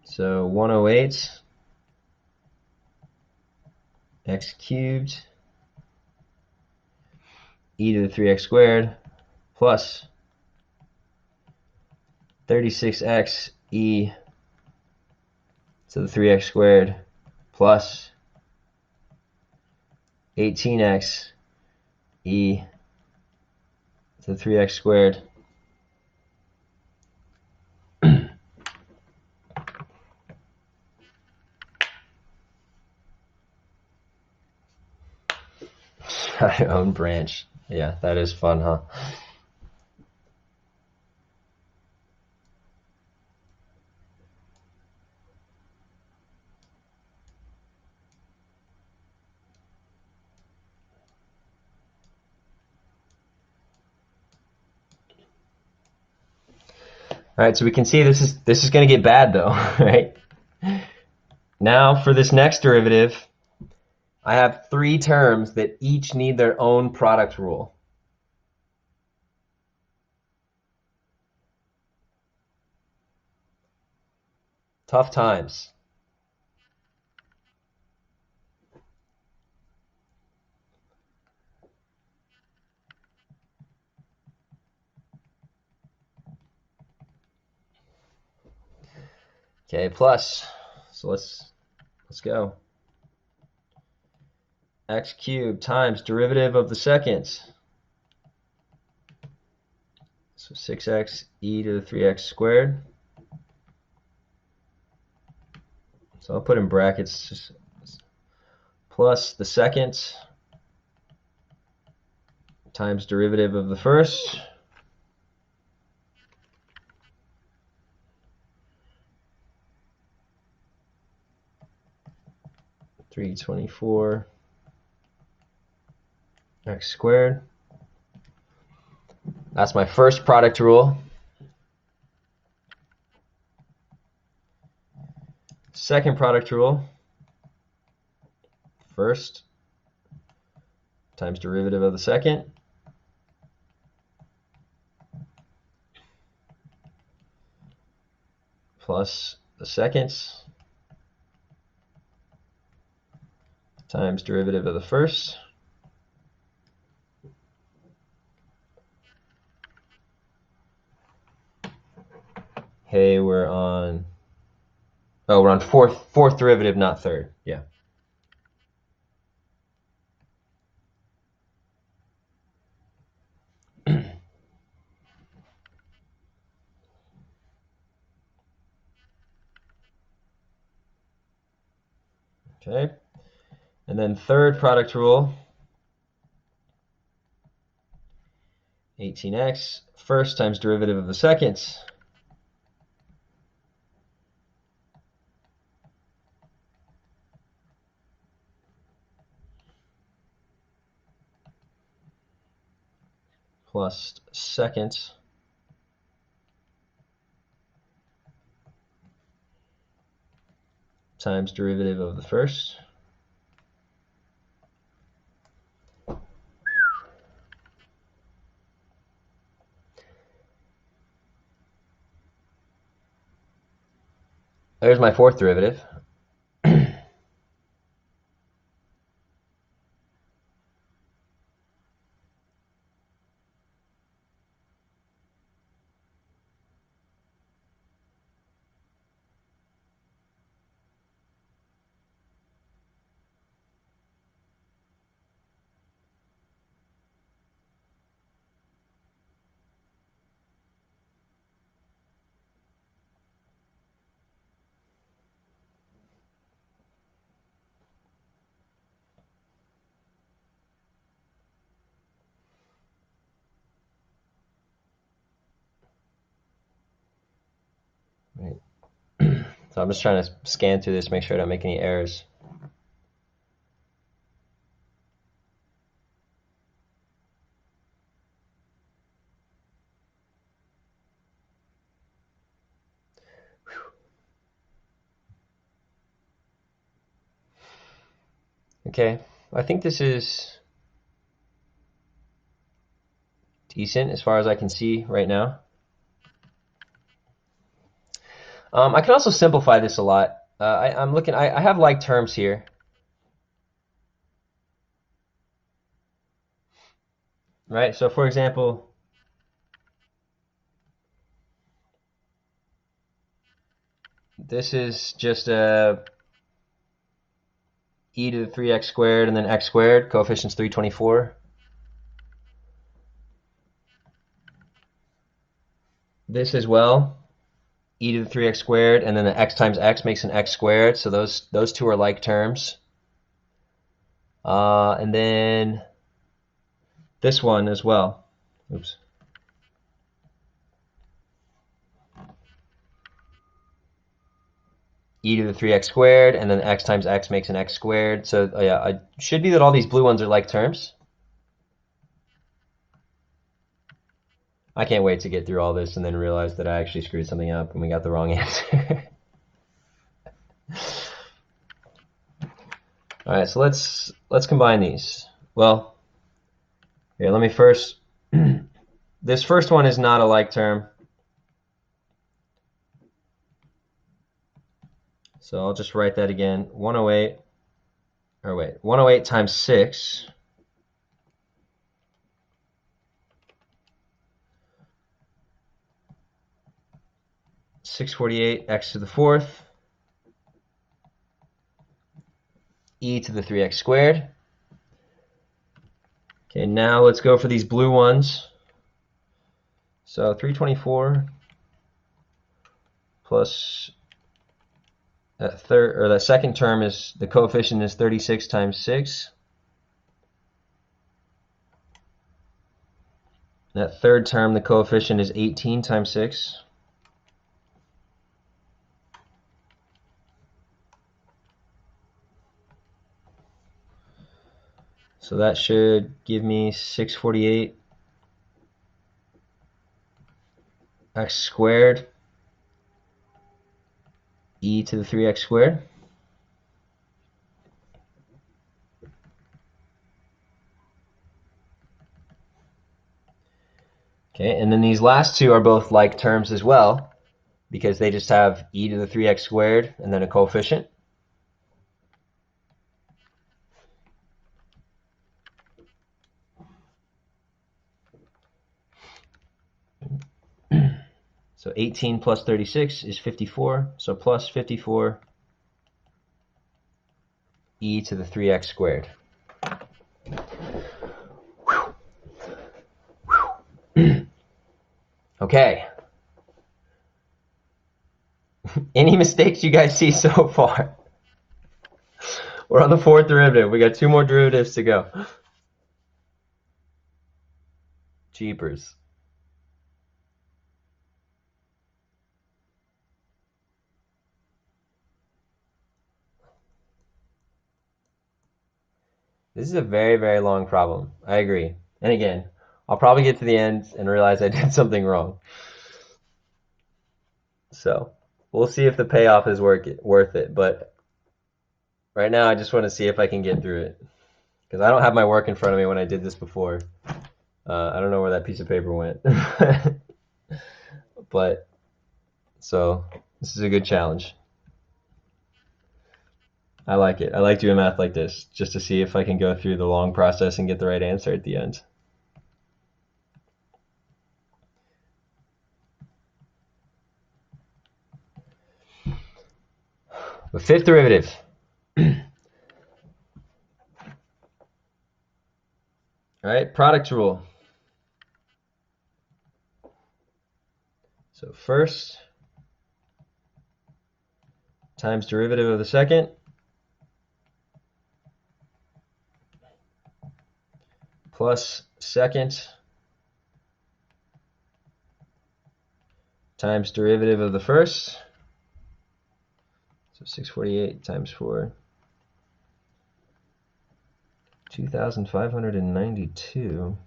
So 108 x cubed e to the 3x squared plus 36x e to the 3x squared plus 18x e to the 3x squared my own branch. Yeah, that is fun, huh? All right, so we can see this is going to get bad though, right? Now for this next derivative, I have three terms that each need their own product rule. Tough times. Okay, plus. So let's go. X cubed times derivative of the second. So 6x e to the 3x squared. So I'll put in brackets just plus the second times derivative of the first. (324) x squared. That's my first product rule. Second product rule. First times derivative of the second. Plus the seconds times derivative of the first. Hey, we're on fourth derivative, not third. Yeah. Okay. And then third product rule, 18x, first times derivative of the second. Plus second times derivative of the first. There's my fourth derivative. Right. So I'm just trying to scan through this, make sure I don't make any errors. Okay, I think this is decent as far as I can see right now. I can also simplify this a lot. I'm looking, I have like terms here. Right, so for example, this is just a e to the 3x squared and then x squared, coefficient's 324. This as well, e to the 3x squared, and then the x times x makes an x squared, so those two are like terms. And then this one as well. Oops. E to the 3x squared, and then x times x makes an x squared. So yeah, it should be that all these blue ones are like terms. I can't wait to get through all this and then realize that I actually screwed something up and we got the wrong answer. All right, so let's combine these. Well, here, let me first. This first one is not a like term, so I'll just write that again. 108, or wait, 108 times 6. (648) x to the fourth e to the 3x squared. Okay, now let's go for these blue ones. So 324 plus that second term is the coefficient is 36 times 6. That third term, the coefficient is 18 times 6. So that should give me 648 x squared e to the 3x squared. Okay, and then these last two are both like terms as well, because they just have e to the 3x squared and then a coefficient. So 18 plus 36 is 54, so plus 54 e to the 3x squared. Okay. Any mistakes you guys see so far? We're on the fourth derivative. We got 2 more derivatives to go. Jeepers. This is a very, very long problem. I agree. And again, I'll probably get to the end and realize I did something wrong. So we'll see if the payoff is worth it. But right now, I just want to see if I can get through it. Because I don't have my work in front of me when I did this before. I don't know where that piece of paper went. But, so this is a good challenge. I like it. I like doing math like this, just to see if I can go through the long process and get the right answer at the end. The fifth derivative. All right, product rule. So first times derivative of the second plus second times derivative of the first. So 648 times 4. 2,592.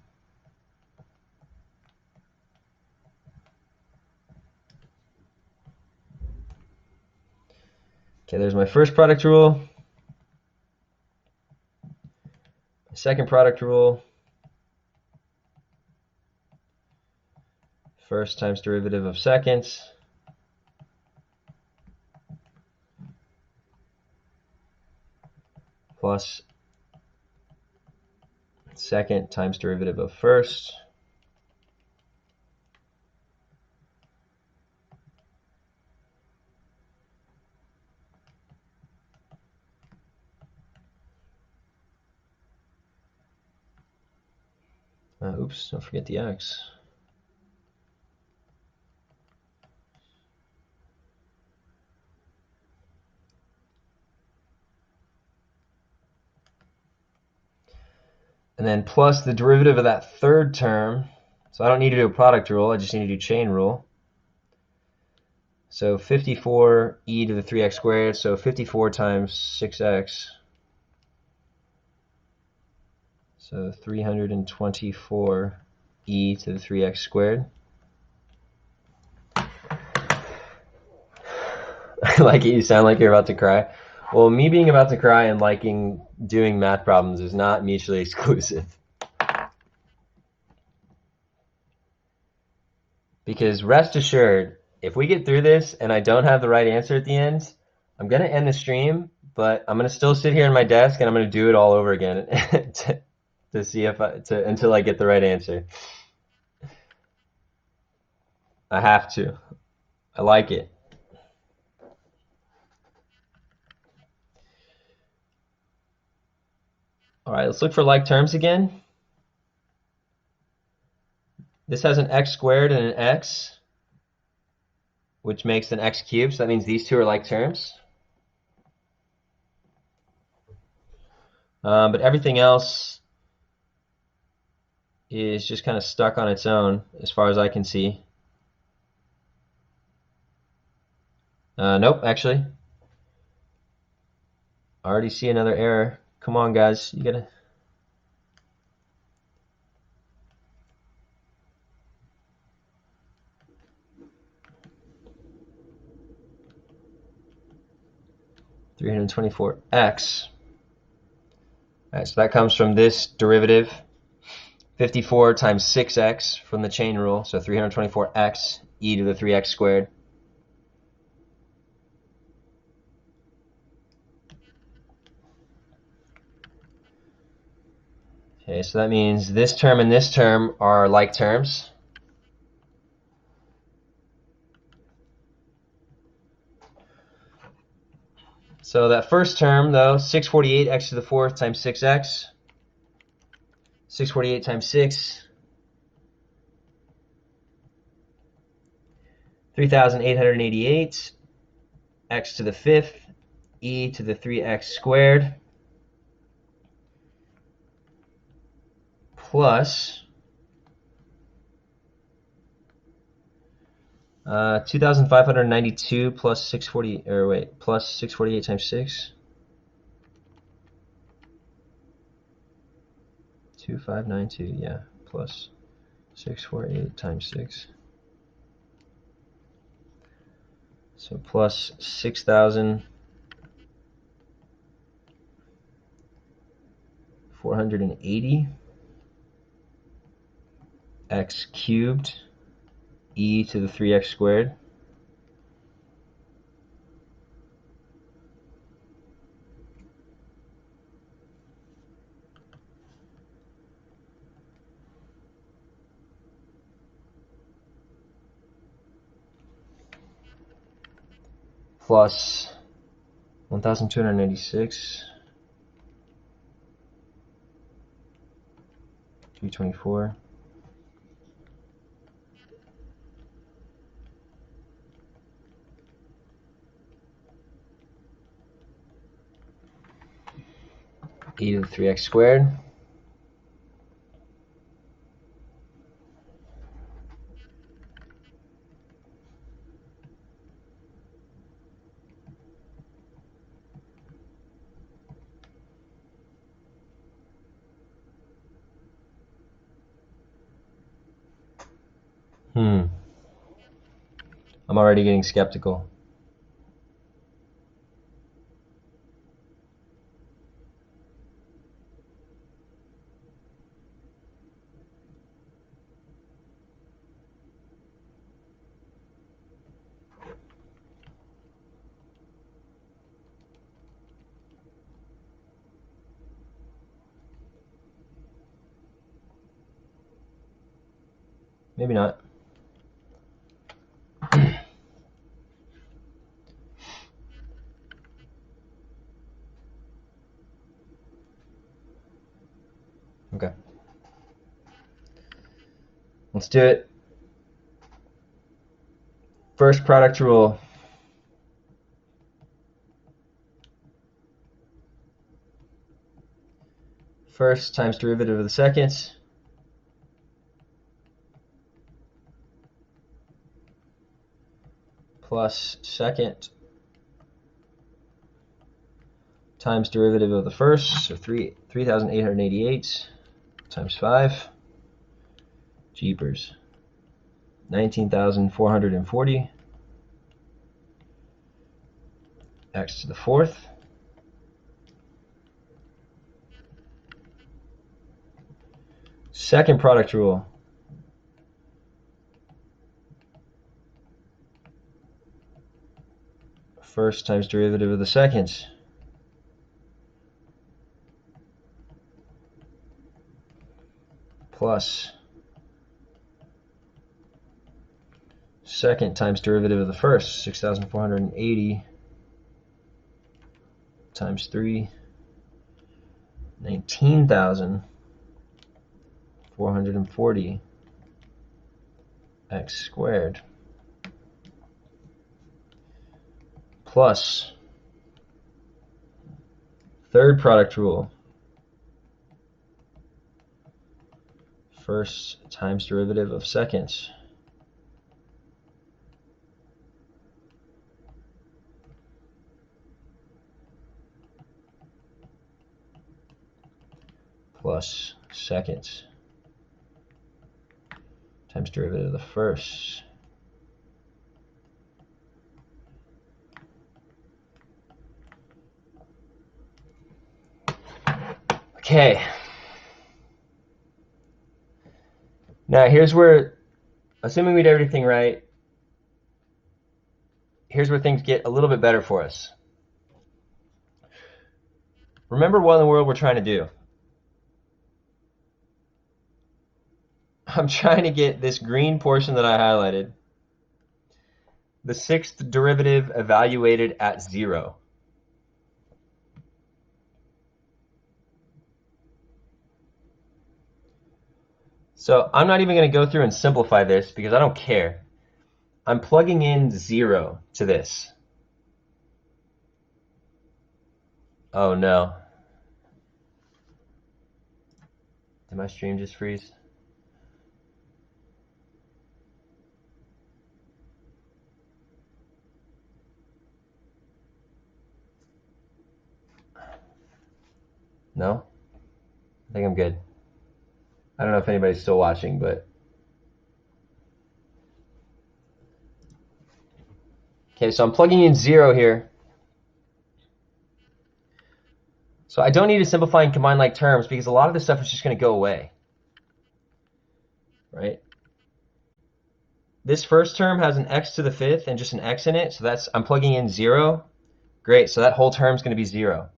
Okay, there's my first product rule. My second product rule. First times derivative of second. Plus second times derivative of first. Oops, don't forget the x. And then plus the derivative of that third term. So I don't need to do a product rule, I just need to do chain rule. So 54 e to the 3x squared, so 54 times 6x. So 324 e to the 3x squared. Like it, you sound like you're about to cry. Well, me being about to cry and liking doing math problems is not mutually exclusive. Because rest assured, if we get through this and I don't have the right answer at the end, I'm going to end the stream, but I'm going to still sit here in my desk and I'm going to do it all over again to see if until I get the right answer. I have to. I like it. All right, let's look for like terms again. This has an x squared and an x, which makes an x cubed, so that means these two are like terms. But everything else is just kind of stuck on its own as far as I can see. Nope, actually. I already see another error. Come on, guys. You gotta... $324x. All right, so that comes from this derivative. 54 times 6x from the chain rule, so 324x e to the 3x squared. Okay, so that means this term and this term are like terms. So that first term, though, 648x to the fourth times 6x. 648 times 6. 3,888. X to the fifth. E to the 3x squared. Plus 2,592 plus 640, or wait, plus 648 times 6. 2592, yeah, plus 648 times 6. So plus 6,480 x cubed e to the 3x squared. Plus 1,296, 324. E to the 3x squared. I'm already getting skeptical. Maybe not. Okay. Let's do it. First product rule. First times derivative of the second. Plus second times derivative of the first, so 3,888 times 5. Jeepers. 19,440 x to the fourth. Second product rule. First times derivative of the second. Plus second times derivative of the first, 6,480 times 3, 19,440 x squared, plus third product rule. First times derivative of seconds. Plus seconds times derivative of the first. Okay. Now here's where, assuming we did everything right, here's where things get a little bit better for us. Remember what in the world we're trying to do. I'm trying to get this green portion that I highlighted, the sixth derivative evaluated at 0. So I'm not even going to go through and simplify this because I don't care. I'm plugging in 0 to this. Oh no. Did my stream just freeze? No? I think I'm good. I don't know if anybody's still watching, but... Okay, so I'm plugging in 0 here. So I don't need to simplify and combine like terms because a lot of this stuff is just going to go away. Right? This first term has an x to the fifth and just an x in it, so I'm plugging in 0. Great, so that whole term is going to be 0.